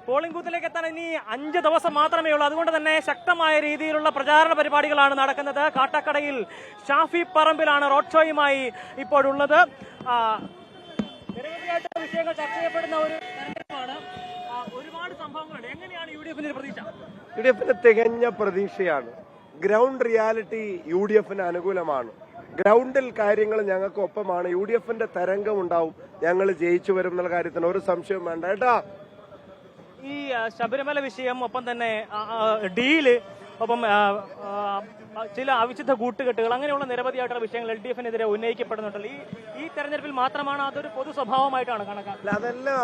Polling ബൂത്തിലേക്ക് എത്താൻ ഇനി 5 ദിവസം മാത്രമേ ഉള്ളൂ. അതുകൊണ്ട് തന്നെ ശക്തമായ രീതിയിലുള്ള പ്രചാരണ പരിപാടികളാണ് നടക്കുന്നത്. കാട്ടാക്കടയിൽ ഷാഫി പറമ്പിലാണ് റോഡ് ഷോയുമായി ഇപ്പോഴുള്ളത്. നിരവധിയായിട്ട് വിഷയങ്ങൾ ചർച്ച ചെയ്യപ്പെടുന്ന ഒരു തെരഞ്ഞെടുപ്പാണ്. ഒരുപാട് സംഭവങ്ങളുണ്ട്. എങ്ങനെയാണ് UDF-ന്റെ പ്രതീക്ഷ? UDF-ന്റെ തികഞ്ഞ പ്രതീക്ഷയാണ്. ഗ്രൗണ്ട് റിയാലിറ്റി UDF-ന് അനുകൂലമാണ്. ഗ്രൗണ്ടിൽ കാര്യങ്ങൾ ഞങ്ങൾക്ക് ഒപ്പമാണ്. UDF-ന്റെ തരംഗം ഉണ്ടാവും. ഞങ്ങൾ ജയിച്ചു വരും എന്നുള്ള കാര്യത്തിന് ഒരു സംശയവും വേണ്ട കേട്ടാ. ഈ ശബരിമല വിഷയം, ഒപ്പം തന്നെ ഡീല്, ഒപ്പം ചില അവിശുദ്ധ കൂട്ടുകെട്ടുകൾ, അങ്ങനെയുള്ള നിരവധിയായിട്ടുള്ള വിഷയങ്ങൾ LDF-നെതിരെ ഉന്നയിക്കപ്പെടുന്നുണ്ടല്ലോ. ഈ തെരഞ്ഞെടുപ്പിൽ മാത്രമാണ് അതൊരു പൊതു സ്വഭാവമായിട്ടാണ് കണക്കാക്കുന്നത്? അതെല്ലാം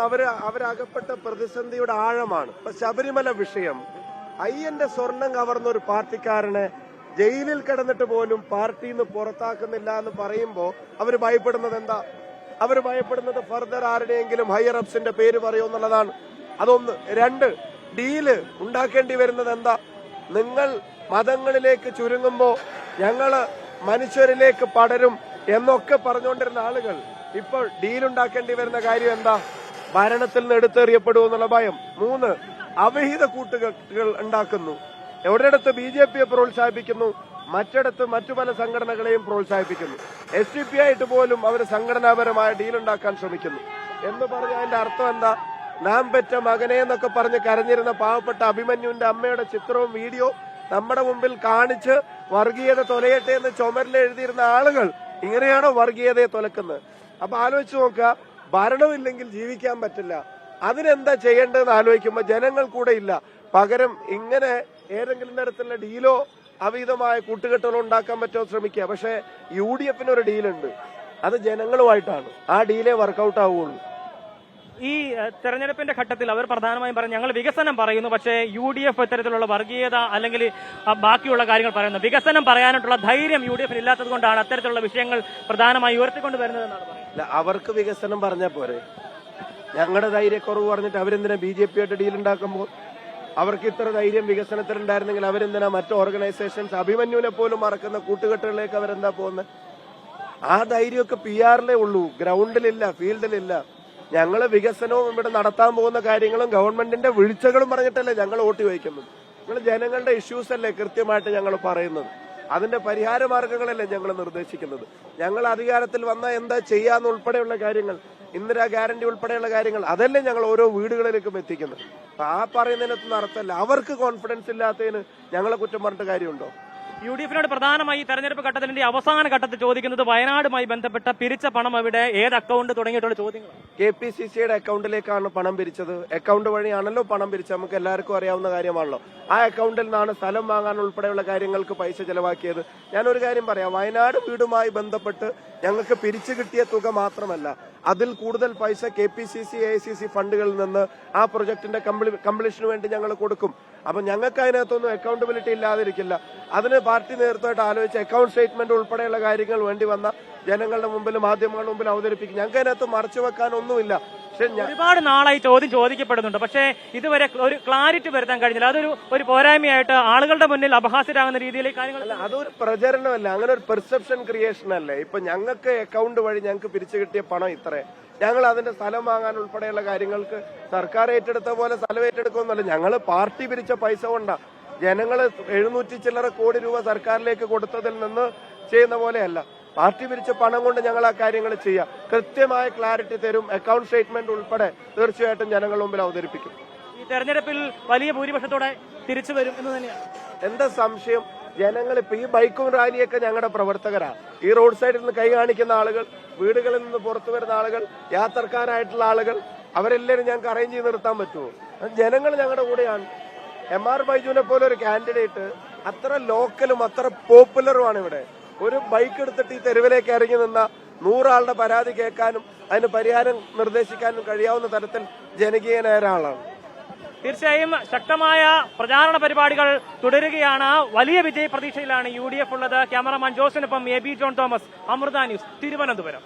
അവരകപ്പെട്ട പ്രതിസന്ധിയുടെ ആഴമാണ്. ഇപ്പൊ ശബരിമല വിഷയം, അയ്യന്റെ സ്വർണം കവർന്ന ഒരു പാർട്ടിക്കാരനെ ജയിലിൽ കിടന്നിട്ട് പോലും പാർട്ടിയിൽ നിന്ന് പുറത്താക്കുന്നില്ല എന്ന് പറയുമ്പോ അവര് ഭയപ്പെടുന്നത് എന്താ? അവര് ഭയപ്പെടുന്നത് ഫർദർ ആരുടെയെങ്കിലും ഹയർ അപ്സിന്റെ പേര് പറയുമെന്നുള്ളതാണ്. അതൊന്ന്. 2, ഡീല് ഉണ്ടാക്കേണ്ടി വരുന്നത് എന്താ? നിങ്ങൾ മതങ്ങളിലേക്ക് ചുരുങ്ങുമ്പോ ഞങ്ങള് മനുഷ്യരിലേക്ക് പടരും എന്നൊക്കെ പറഞ്ഞുകൊണ്ടിരുന്ന ആളുകൾ ഇപ്പോൾ ഡീലുണ്ടാക്കേണ്ടി വരുന്ന കാര്യം എന്താ? ഭരണത്തിൽ നിന്ന് എടുത്തെറിയപ്പെടുമെന്നുള്ള ഭയം. 3, അവിഹിത കൂട്ടുകെട്ടുകൾ ഉണ്ടാക്കുന്നു. എവിടെയിടത്ത് BJP-യെ പ്രോത്സാഹിപ്പിക്കുന്നു, മറ്റിടത്ത് മറ്റു പല സംഘടനകളെയും പ്രോത്സാഹിപ്പിക്കുന്നു. SDPI ആയിട്ട് പോലും അവർ സംഘടനാപരമായ ഡീലുണ്ടാക്കാൻ ശ്രമിക്കുന്നു. എന്ന് പറഞ്ഞ അതിന്റെ അർത്ഥം എന്താ? നാം പെറ്റ മകനെ എന്നൊക്കെ പറഞ്ഞ് കരഞ്ഞിരുന്ന പാവപ്പെട്ട അഭിമന്യുവിന്റെ അമ്മയുടെ ചിത്രവും വീഡിയോ നമ്മുടെ മുമ്പിൽ കാണിച്ച് വർഗീയത തൊലയട്ടെ എന്ന് ചുമരിൽ എഴുതിയിരുന്ന ആളുകൾ ഇങ്ങനെയാണോ വർഗീയതയെ തൊലക്കുന്നത്? അപ്പൊ ആലോചിച്ച് നോക്കുക. ഭരണമില്ലെങ്കിൽ ജീവിക്കാൻ പറ്റില്ല. അതിനെന്താ ചെയ്യേണ്ടതെന്ന് ആലോചിക്കുമ്പോൾ ജനങ്ങൾ കൂടെ ഇല്ല. പകരം ഇങ്ങനെ ഏതെങ്കിലും തരത്തിലുള്ള ഡീലോ അവിധമായ കൂട്ടുകെട്ടുകളോ ഉണ്ടാക്കാൻ പറ്റുമോ ശ്രമിക്കുക. പക്ഷെ UDF-ന് ഒരു ഡീലുണ്ട്, അത് ജനങ്ങളുമായിട്ടാണ്. ആ ഡീലേ വർക്കൗട്ട് ആവുകയുള്ളൂ. ഈ തെരഞ്ഞെടുപ്പിന്റെ ഘട്ടത്തിൽ അവർ പ്രധാനമായും പറഞ്ഞു ഞങ്ങൾ വികസനം പറയുന്നു, പക്ഷേ UDF ഇത്തരത്തിലുള്ള വർഗീയത അല്ലെങ്കിൽ ബാക്കിയുള്ള കാര്യങ്ങൾ പറയുന്നു. വികസനം പറയാനായിട്ടുള്ള ധൈര്യം UDF-ന് ഇല്ലാത്തത് കൊണ്ടാണ് അത്തരത്തിലുള്ള വിഷയങ്ങൾ പ്രധാനമായി ഉയർത്തിക്കൊണ്ടുവരുന്നതെന്നാണ് പറയുന്നത്. അവർക്ക് വികസനം പറഞ്ഞാൽ പോരെ? ഞങ്ങളുടെ ധൈര്യക്കുറവ് പറഞ്ഞിട്ട് അവരെന്തിനാ BJP-ആയിട്ട് ഡീലുണ്ടാക്കുമ്പോൾ? അവർക്ക് ഇത്ര ധൈര്യം വികസനത്തിലുണ്ടായിരുന്നെങ്കിൽ അവരെന്തിനാ മറ്റു ഓർഗനൈസേഷൻസ് അഭിമന്യുവിനെ പോലും മറക്കുന്ന കൂട്ടുകെട്ടുകളിലേക്ക് അവരെന്താ പോകുന്നത്? ആ ധൈര്യമൊക്കെ PR-ലേ ഉള്ളൂ, ഗ്രൗണ്ടിലില്ല, ഫീൽഡിലില്ല. ഞങ്ങള് വികസനവും ഇവിടെ നടത്താൻ പോകുന്ന കാര്യങ്ങളും ഗവൺമെന്റിന്റെ വീഴ്ചകളും പറഞ്ഞിട്ടല്ലേ ഞങ്ങൾ വോട്ട് ചോദിക്കുന്നത്. നിങ്ങൾ ജനങ്ങളുടെ ഇഷ്യൂസ് അല്ലേ കൃത്യമായിട്ട് ഞങ്ങൾ പറയുന്നത്. അതിന്റെ പരിഹാര മാർഗങ്ങളല്ലേ ഞങ്ങൾ നിർദ്ദേശിക്കുന്നത്. ഞങ്ങൾ അധികാരത്തിൽ വന്നാൽ എന്താ ചെയ്യാന്നുൾപ്പെടെയുള്ള കാര്യങ്ങൾ, ഇന്ദിരാ ഗ്യാരണ്ടി ഉൾപ്പെടെയുള്ള കാര്യങ്ങൾ, അതല്ലേ ഞങ്ങൾ ഓരോ വീടുകളിലേക്കും എത്തിക്കുന്നത്. അപ്പൊ ആ പറയുന്നതിനകത്തൊന്നും അർത്ഥമല്ല. അവർക്ക് കോൺഫിഡൻസ് ഇല്ലാത്തതിന് ഞങ്ങളെ കുറ്റം പറഞ്ഞിട്ട് കാര്യമുണ്ടോ? UDF-നോട് പ്രധാനമായി ഈ തെരഞ്ഞെടുപ്പ് ഘട്ടത്തിന്റെ അവസാന ഘട്ടത്തിൽ ചോദിക്കുന്നത് വയനാടുമായി ബന്ധപ്പെട്ട പിരിച്ച പണം എവിടെ, ഏത് അക്കൗണ്ട് തുടങ്ങിയിട്ടുള്ള ചോദ്യങ്ങൾ. KPCC-യുടെ അക്കൗണ്ടിലേക്കാണ് പണം പിരിച്ചത്. അക്കൗണ്ട് വഴിയാണല്ലോ പണം പിരിച്ചത്, നമുക്ക് എല്ലാവർക്കും അറിയാവുന്ന കാര്യമാണല്ലോ. ആ അക്കൗണ്ടിൽ നിന്നാണ് സ്ഥലം വാങ്ങാൻ ഉൾപ്പെടെയുള്ള കാര്യങ്ങൾക്ക് പൈസ ചെലവാക്കിയത്. ഞാനൊരു കാര്യം പറയാം, വയനാട് വീടുമായി ബന്ധപ്പെട്ട് ഞങ്ങൾക്ക് പിരിച്ചു കിട്ടിയ തുക മാത്രമല്ല, അതിൽ കൂടുതൽ പൈസ KPCC AICC ഫണ്ടുകളിൽ നിന്ന് ആ പ്രൊജക്ടിന്റെ കംപ്ലീഷന് വേണ്ടി ഞങ്ങൾ കൊടുക്കും. അപ്പൊ ഞങ്ങൾക്ക് അതിനകത്തൊന്നും അക്കൗണ്ടബിലിറ്റി ഇല്ലാതിരിക്കില്ല. അതിന് പാർട്ടി നേതൃത്വമായിട്ട് ആലോചിച്ച് അക്കൗണ്ട് സ്റ്റേറ്റ്മെന്റ് ഉൾപ്പെടെയുള്ള കാര്യങ്ങൾ വേണ്ടി വന്ന ജനങ്ങളുടെ മുമ്പിൽ, മാധ്യമങ്ങളുടെ മുമ്പിൽ അവതരിപ്പിക്കും. ഞങ്ങൾക്ക് അതിനകത്ത് മറച്ചു വെക്കാനൊന്നുമില്ല. പക്ഷെ ഒരുപാട് നാളായി ചോദിക്കപ്പെടുന്നുണ്ട്, പക്ഷേ ഇതുവരെ ഒരു ക്ലാരിറ്റി വരുത്താൻ കഴിഞ്ഞില്ല. അതൊരു പോരായ്മയായിട്ട് ആളുകളുടെ മുന്നിൽ അപഹാസ്യരാകുന്ന രീതിയിലേക്ക് കാര്യങ്ങൾ. അതൊരു പ്രചരണമല്ല, അങ്ങനെ ഒരു പെർസെപ്ഷൻ ക്രിയേഷൻ അല്ലേ. ഇപ്പൊ ഞങ്ങൾക്ക് അക്കൗണ്ട് വഴി ഞങ്ങൾക്ക് പിരിച്ചു കിട്ടിയ പണം ഇത്ര, ഞങ്ങൾ അതിന്റെ സ്ഥലം വാങ്ങാൻ ഉൾപ്പെടെയുള്ള കാര്യങ്ങൾക്ക് സർക്കാർ ഏറ്റെടുത്ത പോലെ സ്ഥലം ഏറ്റെടുക്കുമെന്നല്ല. ഞങ്ങൾ പാർട്ടി പിരിച്ച പൈസ കൊണ്ടാ. ജനങ്ങള് 700 ചില്ലറ കോടി രൂപ സർക്കാരിലേക്ക് കൊടുത്തതിൽ നിന്ന് ചെയ്യുന്ന പോലെയല്ല. പാർട്ടി പിരിച്ച പണം കൊണ്ട് ഞങ്ങൾ ആ കാര്യങ്ങൾ ചെയ്യാം. കൃത്യമായ ക്ലാരിറ്റി തരും. അക്കൗണ്ട് സ്റ്റേറ്റ്മെന്റ് ഉൾപ്പെടെ തീർച്ചയായിട്ടും ജനങ്ങളുടെ മുമ്പിൽ അവതരിപ്പിക്കും. ഈ തെരഞ്ഞെടുപ്പിൽ വലിയ ഭൂരിപക്ഷത്തോടെ തിരിച്ചു വരും എന്ന് തന്നെയാണ്. എന്താ സംശയം? ജനങ്ങൾ ഇപ്പൊ ഈ ബൈക്കും റാലിയൊക്കെ ഞങ്ങളുടെ പ്രവർത്തകരാണ്. ഈ റോഡ് സൈഡിൽ നിന്ന് കൈ കാണിക്കുന്ന ആളുകൾ, വീടുകളിൽ നിന്ന് പുറത്തു വരുന്ന ആളുകൾ, യാത്രക്കാരായിട്ടുള്ള ആളുകൾ, അവരെല്ലാവരും ഞങ്ങൾക്ക് അറേഞ്ച് ചെയ്ത് നിർത്താൻ പറ്റുമോ? ജനങ്ങൾ ഞങ്ങളുടെ കൂടെയാണ്. MR ബൈജുവിനെ പോലെ ഒരു കാൻഡിഡേറ്റ് അത്ര ലോക്കലും അത്ര പോപ്പുലറുമാണ് ഇവിടെ. ഒരു ബൈക്ക് എടുത്തിട്ട് ഈ തെരുവിലേക്ക് ഇറങ്ങി നിന്ന 100 ആളുടെ പരാതി കേൾക്കാനും അതിന് പരിഹാരം നിർദ്ദേശിക്കാനും കഴിയാവുന്ന തരത്തിൽ ജനകീയനായ ഒരാളാണ്. തീർച്ചയായും ശക്തമായ പ്രചാരണ പരിപാടികൾ തുടരുകയാണ്. വലിയ വിജയ പ്രതീക്ഷയിലാണ് UDF ഉള്ളത്. ക്യാമറമാൻ ജോസിനൊപ്പം AB John Thomas, Amrita news, Thiruvananthapuram.